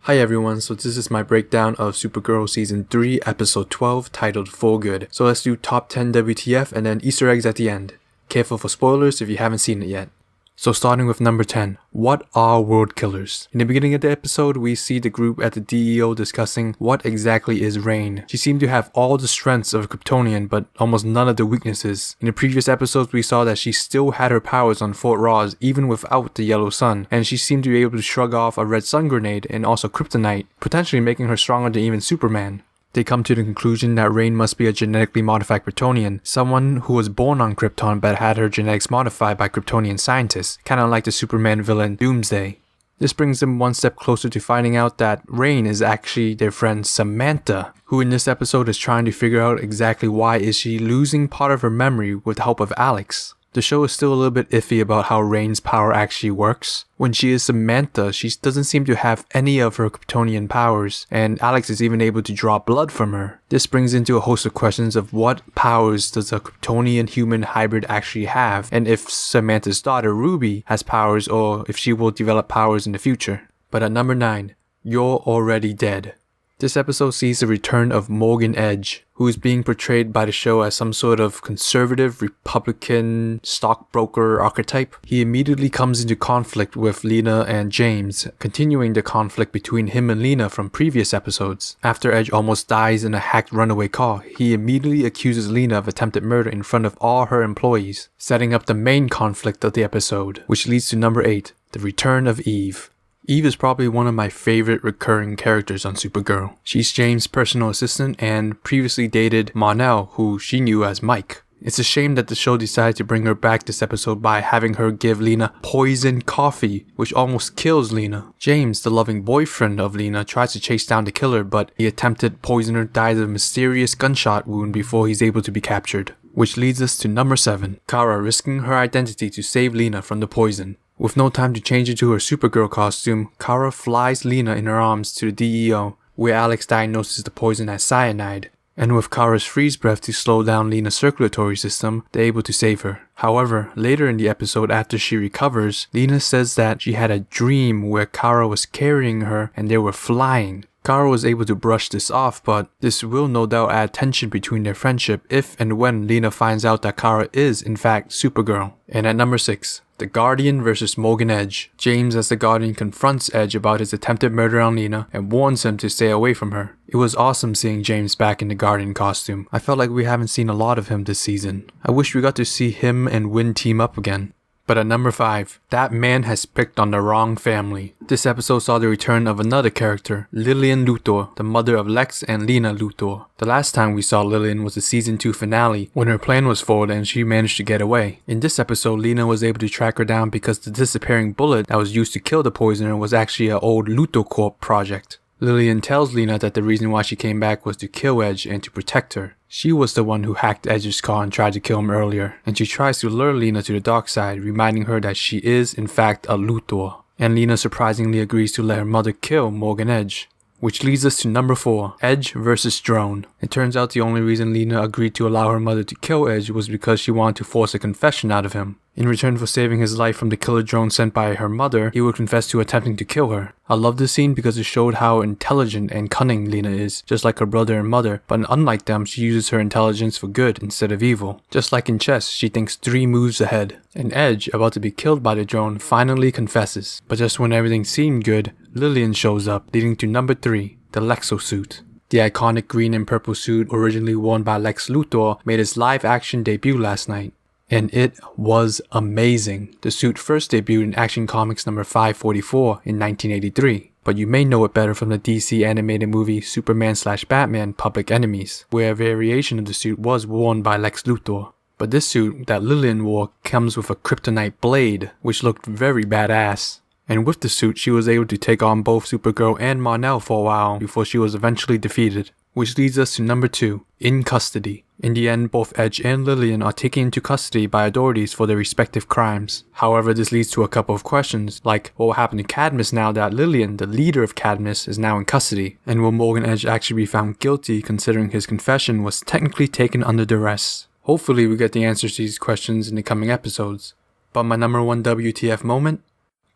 Hi everyone, so this is my breakdown of Supergirl Season 3, Episode 12, titled For Good. So let's do top 10 WTF and then Easter eggs at the end. Careful for spoilers if you haven't seen it yet. So starting with number 10, what are world killers? In the beginning of the episode, we see the group at the DEO discussing what exactly is Rain. She seemed to have all the strengths of a Kryptonian, but almost none of the weaknesses. In the previous episodes, we saw that she still had her powers on Fort Ross even without the yellow sun, and she seemed to be able to shrug off a red sun grenade and also kryptonite, potentially making her stronger than even Superman. They come to the conclusion that Rain must be a genetically modified Kryptonian, someone who was born on Krypton but had her genetics modified by Kryptonian scientists, kinda like the Superman villain Doomsday. This brings them one step closer to finding out that Rain is actually their friend Samantha, who in this episode is trying to figure out exactly why is she losing part of her memory with the help of Alex. The show is still a little bit iffy about how Rain's power actually works. When she is Samantha, she doesn't seem to have any of her Kryptonian powers, and Alex is even able to draw blood from her. This brings into a host of questions of what powers does a Kryptonian human hybrid actually have, and if Samantha's daughter Ruby has powers or if she will develop powers in the future. But at number 9, You're Already Dead. This episode sees the return of Morgan Edge, who is being portrayed by the show as some sort of conservative Republican stockbroker archetype. He immediately comes into conflict with Lena and James, continuing the conflict between him and Lena from previous episodes. After Edge almost dies in a hacked runaway car, he immediately accuses Lena of attempted murder in front of all her employees, setting up the main conflict of the episode, which leads to number 8, the return of Eve. Eve is probably one of my favorite recurring characters on Supergirl. She's James' personal assistant and previously dated Mon-el, who she knew as Mike. It's a shame that the show decided to bring her back this episode by having her give Lena poison coffee, which almost kills Lena. James, the loving boyfriend of Lena, tries to chase down the killer, but the attempted poisoner dies of a mysterious gunshot wound before he's able to be captured. Which leads us to number 7, Kara risking her identity to save Lena from the poison. With no time to change into her Supergirl costume, Kara flies Lena in her arms to the DEO, where Alex diagnoses the poison as cyanide. And with Kara's freeze breath to slow down Lena's circulatory system, they're able to save her. However, later in the episode after she recovers, Lena says that she had a dream where Kara was carrying her and they were flying. Kara was able to brush this off, but this will no doubt add tension between their friendship if and when Lena finds out that Kara is in fact Supergirl. And at number 6, the Guardian vs. Morgan Edge. James as the Guardian confronts Edge about his attempted murder on Lena and warns him to stay away from her. It was awesome seeing James back in the Guardian costume. I felt like we haven't seen a lot of him this season. I wish we got to see him and Winn team up again. But at number 5, that man has picked on the wrong family. This episode saw the return of another character, Lillian Luthor, the mother of Lex and Lena Luthor. The last time we saw Lillian was the season 2 finale, when her plan was foiled and she managed to get away. In this episode, Lena was able to track her down because the disappearing bullet that was used to kill the poisoner was actually an old Luthor Corp project. Lillian tells Lena that the reason why she came back was to kill Edge and to protect her. She was the one who hacked Edge's car and tried to kill him earlier, and she tries to lure Lena to the dark side, reminding her that she is in fact a Luthor. And Lena surprisingly agrees to let her mother kill Morgan Edge. Which leads us to number 4, Edge vs. Drone. It turns out the only reason Lena agreed to allow her mother to kill Edge was because she wanted to force a confession out of him. In return for saving his life from the killer drone sent by her mother, he would confess to attempting to kill her. I love this scene because it showed how intelligent and cunning Lena is, just like her brother and mother, but unlike them, she uses her intelligence for good instead of evil. Just like in chess, she thinks 3 moves ahead. And Edge, about to be killed by the drone, finally confesses. But just when everything seemed good, Lillian shows up, leading to number 3, the lexo-suit. The iconic green and purple suit originally worn by Lex Luthor made its live-action debut last night. And it was amazing. The suit first debuted in Action Comics number 544 in 1983, but you may know it better from the DC animated movie Superman/Batman Public Enemies, where a variation of the suit was worn by Lex Luthor. But this suit that Lillian wore comes with a kryptonite blade, which looked very badass. And with the suit, she was able to take on both Supergirl and Mon-el for a while before she was eventually defeated. Which leads us to number 2, in custody. In the end, both Edge and Lillian are taken into custody by authorities for their respective crimes. However, this leads to a couple of questions, like what will happen to Cadmus now that Lillian, the leader of Cadmus, is now in custody? And will Morgan Edge actually be found guilty considering his confession was technically taken under duress? Hopefully we get the answers to these questions in the coming episodes. But my number 1 WTF moment?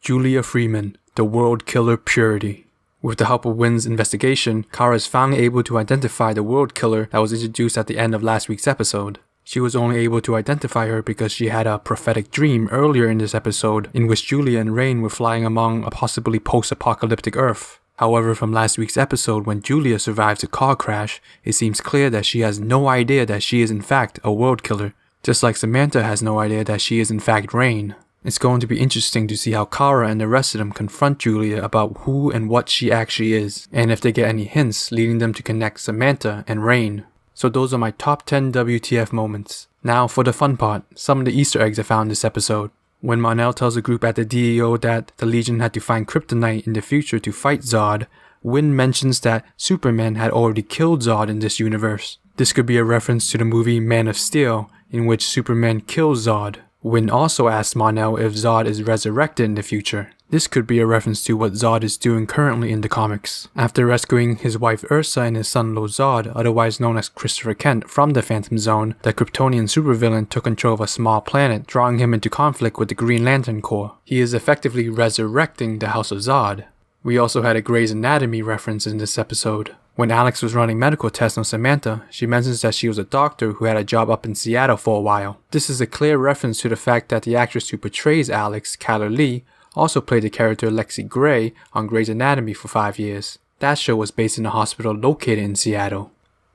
Julia Freeman, the World Killer Purity. With the help of Wynn's investigation, Kara is finally able to identify the world killer that was introduced at the end of last week's episode. She was only able to identify her because she had a prophetic dream earlier in this episode in which Julia and Rain were flying among a possibly post-apocalyptic Earth. However, from last week's episode when Julia survives a car crash, it seems clear that she has no idea that she is in fact a world killer, just like Samantha has no idea that she is in fact Rain. It's going to be interesting to see how Kara and the rest of them confront Julia about who and what she actually is, and if they get any hints leading them to connect Samantha and Rain. So those are my top 10 WTF moments. Now for the fun part, some of the Easter eggs I found this episode. When mon-el tells the group at the DEO that the Legion had to find kryptonite in the future to fight Zod, Wynn mentions that Superman had already killed Zod in this universe. This could be a reference to the movie Man of Steel, in which Superman kills Zod. Wynn also asks mon-el if Zod is resurrected in the future. This could be a reference to what Zod is doing currently in the comics. After rescuing his wife Ursa and his son-in-law Zod, otherwise known as Christopher Kent, from the Phantom Zone, the Kryptonian supervillain took control of a small planet, drawing him into conflict with the Green Lantern Corps. He is effectively resurrecting the House of Zod. We also had a Grey's Anatomy reference in this episode. When Alex was running medical tests on Samantha, she mentions that she was a doctor who had a job up in Seattle for a while. This is a clear reference to the fact that the actress who portrays Alex, Calla Lee, also played the character Lexi Gray on Grey's Anatomy for 5 years. That show was based in a hospital located in Seattle.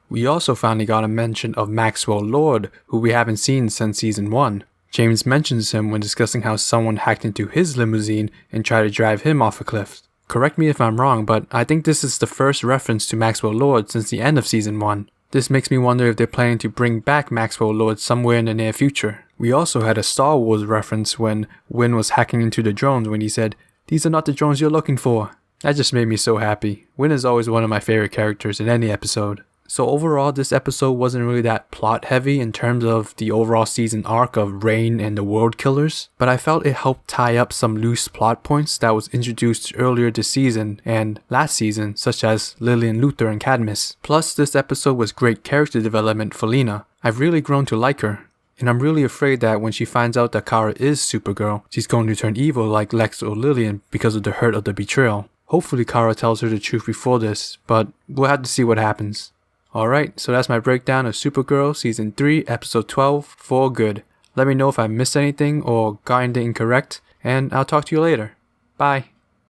We also finally got a mention of Maxwell Lord, who we haven't seen since season 1. James mentions him when discussing how someone hacked into his limousine and tried to drive him off a cliff. Correct me if I'm wrong, but I think this is the first reference to Maxwell Lord since the end of season 1. This makes me wonder if they're planning to bring back Maxwell Lord somewhere in the near future. We also had a Star Wars reference when Wynn was hacking into the drones when he said, "These are not the drones you're looking for." That just made me so happy. Wynn is always one of my favorite characters in any episode. So overall, this episode wasn't really that plot heavy in terms of the overall season arc of Rain and the World Killers, but I felt it helped tie up some loose plot points that was introduced earlier this season and last season, such as Lillian Luthor and Cadmus. Plus, this episode was great character development for Lena. I've really grown to like her. And I'm really afraid that when she finds out that Kara is Supergirl, she's going to turn evil like Lex or Lillian because of the hurt of the betrayal. Hopefully Kara tells her the truth before this, but we'll have to see what happens. Alright, so that's my breakdown of Supergirl Season 3, Episode 12, For Good. Let me know if I missed anything or got anything incorrect, and I'll talk to you later. Bye.